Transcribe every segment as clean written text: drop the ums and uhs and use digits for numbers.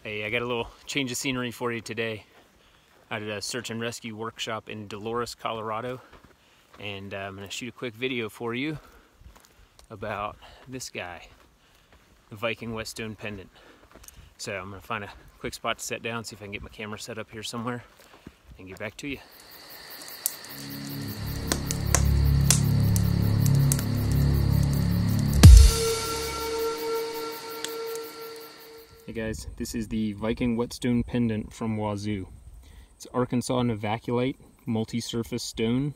Hey, I got a little change of scenery for you today. I did a search and rescue workshop in Dolores, Colorado, and I'm going to shoot a quick video for you about this guy, the Viking Whetstone Pendant. So I'm going to find a quick spot to set down, see if I can get my camera set up here somewhere, and get back to you. Hey guys, this is the Viking Whetstone Pendant from Wazoo. It's Arkansas Novaculite multi-surface stone,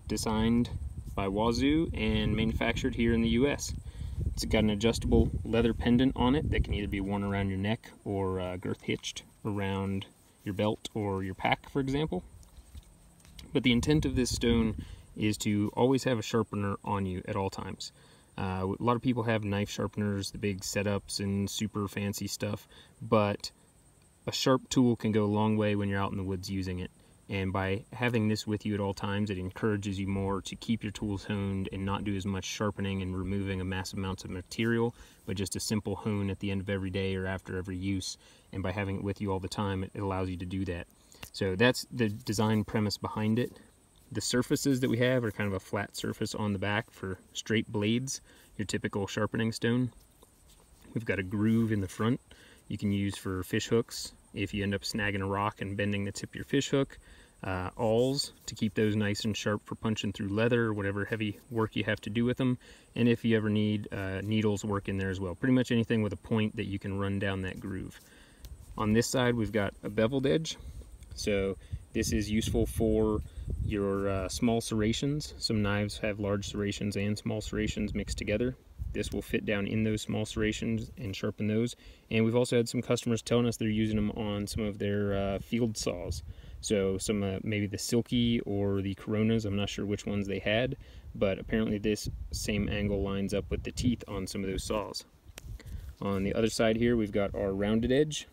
designed by Wazoo and manufactured here in the US. It's got an adjustable leather pendant on it that can either be worn around your neck or girth hitched around your belt or your pack, for example. But the intent of this stone is to always have a sharpener on you at all times. A lot of people have knife sharpeners, the big setups and super fancy stuff, but a sharp tool can go a long way when you're out in the woods using it. And by having this with you at all times, it encourages you more to keep your tools honed and not do as much sharpening and removing a massive amounts of material, but just a simple hone at the end of every day or after every use. And by having it with you all the time, it allows you to do that. So that's the design premise behind it. The surfaces that we have are kind of a flat surface on the back for straight blades, your typical sharpening stone. We've got a groove in the front you can use for fish hooks if you end up snagging a rock and bending the tip of your fish hook. Awls to keep those nice and sharp for punching through leather or whatever heavy work you have to do with them. And if you ever need needles, work in there as well. Pretty much anything with a point that you can run down that groove. On this side we've got a beveled edge. So this is useful for your small serrations. Some knives have large serrations and small serrations mixed together. This will fit down in those small serrations and sharpen those. And we've also had some customers telling us they're using them on some of their field saws. So some maybe the Silky or the Coronas, I'm not sure which ones they had, but apparently this same angle lines up with the teeth on some of those saws. On the other side here we've got our rounded edge,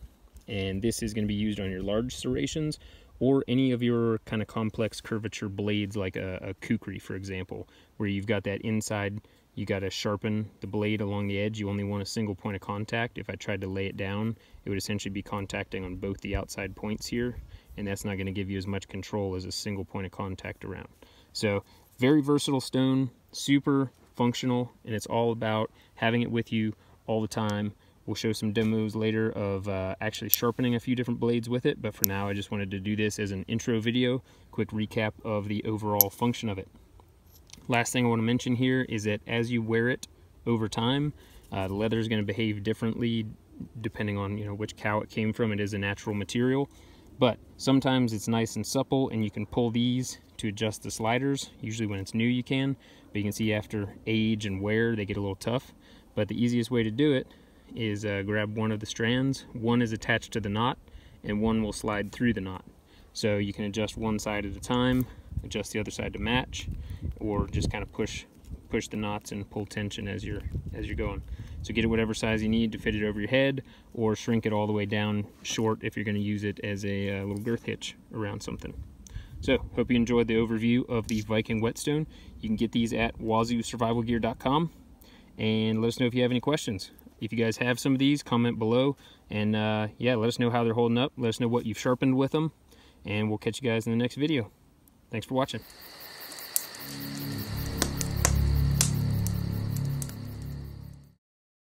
and this is going to be used on your large serrations or any of your kind of complex curvature blades like a kukri, for example, where you've got that inside, you got to sharpen the blade along the edge. You only want a single point of contact. If I tried to lay it down, it would essentially be contacting on both the outside points here, and that's not going to give you as much control as a single point of contact around. So very versatile stone, super functional, and it's all about having it with you all the time. We'll show some demos later of actually sharpening a few different blades with it, but for now I just wanted to do this as an intro video, quick recap of the overall function of it. Last thing I want to mention here is that as you wear it over time, the leather is going to behave differently depending on which cow it came from. It is a natural material, but sometimes it's nice and supple and you can pull these to adjust the sliders. Usually when it's new you can, but you can see after age and wear they get a little tough. But the easiest way to do it is grab one of the strands. One is attached to the knot and one will slide through the knot. So you can adjust one side at a time, adjust the other side to match, or just kind of push the knots and pull tension as you're going. So get it whatever size you need to fit it over your head, or shrink it all the way down short if you're going to use it as a little girth hitch around something. So hope you enjoyed the overview of the Viking Whetstone. You can get these at wazoosurvivalgear.com, and let us know if you have any questions. If you guys have some of these, comment below, and yeah, let us know how they're holding up. Let us know what you've sharpened with them, and we'll catch you guys in the next video. Thanks for watching.